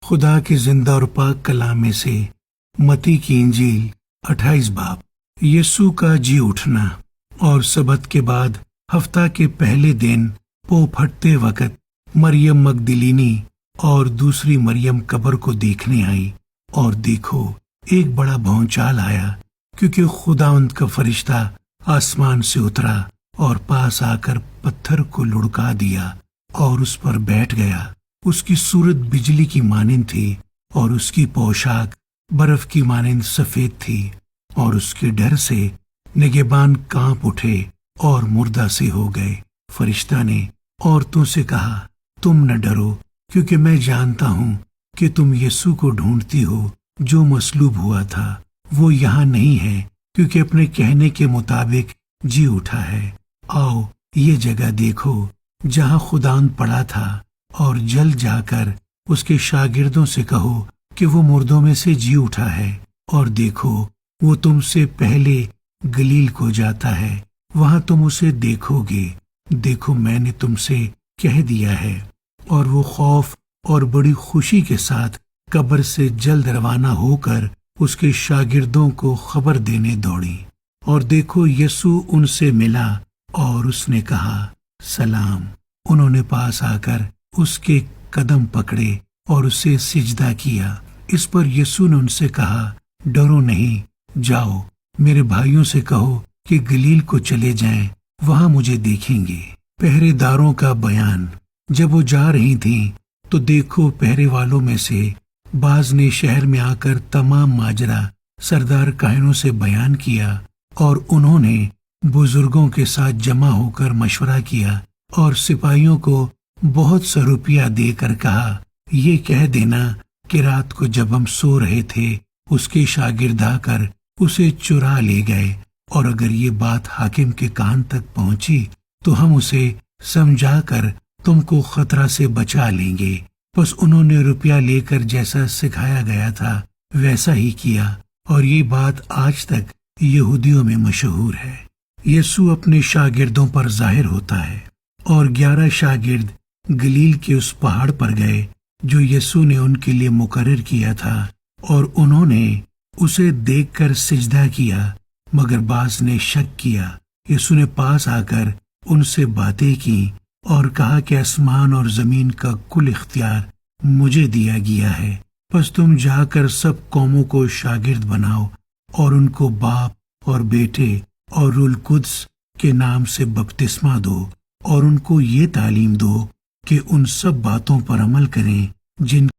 خدا کے زندہ اور پاک کلام میں سے متی کی انجیل 28 باب۔ یسوع کا جی اٹھنا۔ اور سبت کے بعد ہفتہ کے پہلے دن پو پھٹتے وقت مریم مگدلینی اور دوسری مریم قبر کو دیکھنے آئی، اور دیکھو ایک بڑا بھونچال آیا، کیونکہ خداوند کا فرشتہ آسمان سے اترا اور پاس آ کر پتھر کو لڑکا دیا اور اس پر بیٹھ گیا۔ اس کی صورت بجلی کی مانند تھی اور اس کی پوشاک برف کی مانند سفید تھی، اور اس کے ڈر سے نگہبان کانپ اٹھے اور مردہ سے ہو گئے۔ فرشتہ نے عورتوں سے کہا، تم نہ ڈرو، کیونکہ میں جانتا ہوں کہ تم یسوع کو ڈھونڈتی ہو جو مصلوب ہوا تھا۔ وہ یہاں نہیں ہے، کیونکہ اپنے کہنے کے مطابق جی اٹھا ہے۔ آؤ یہ جگہ دیکھو جہاں خداوند پڑا تھا، اور جلد جا کر اس کے شاگردوں سے کہو کہ وہ مردوں میں سے جی اٹھا ہے، اور دیکھو وہ تم سے پہلے گلیل کو جاتا ہے، وہاں تم اسے دیکھو گے۔ دیکھو میں نے تم سے کہہ دیا ہے۔ اور وہ خوف اور بڑی خوشی کے ساتھ قبر سے جلد روانہ ہو کر اس کے شاگردوں کو خبر دینے دوڑی۔ اور دیکھو یسوع ان سے ملا اور اس نے کہا، سلام۔ انہوں نے پاس آ کر اس کے قدم پکڑے اور اسے سجدہ کیا۔ اس پر یسوع نے ان سے کہا، ڈرو نہیں، جاؤ میرے بھائیوں سے کہو کہ گلیل کو چلے جائیں، وہاں مجھے دیکھیں گے۔ پہرے داروں کا بیان۔ جب وہ جا رہی تھیں تو دیکھو پہرے والوں میں سے بعض نے شہر میں آ کر تمام ماجرا سردار کاہنوں سے بیان کیا، اور انہوں نے بزرگوں کے ساتھ جمع ہو کر مشورہ کیا اور سپاہیوں کو بہت سا روپیہ دے کر کہا، یہ کہہ دینا کہ رات کو جب ہم سو رہے تھے اس کے شاگرد آ کر اسے چرا لے گئے، اور اگر یہ بات حاکم کے کان تک پہنچی تو ہم اسے سمجھا کر تم کو خطرہ سے بچا لیں گے۔ بس انہوں نے روپیہ لے کر جیسا سکھایا گیا تھا ویسا ہی کیا، اور یہ بات آج تک یہودیوں میں مشہور ہے۔ یسوع اپنے شاگردوں پر ظاہر ہوتا ہے، اور 11 شاگرد گلیل کے اس پہاڑ پر گئے جو یسوع نے ان کے لیے مقرر کیا تھا، اور انہوں نے اسے دیکھ کر سجدہ کیا، مگر بعض نے شک کیا۔ یسوع نے پاس آ کر ان سے باتیں کی اور کہا کہ آسمان اور زمین کا کل اختیار مجھے دیا گیا ہے، پس تم جا کر سب قوموں کو شاگرد بناؤ، اور ان کو باپ اور بیٹے اور روح القدس کے نام سے بپتسمہ دو، اور ان کو یہ تعلیم دو کہ ان سب باتوں پر عمل کریں جن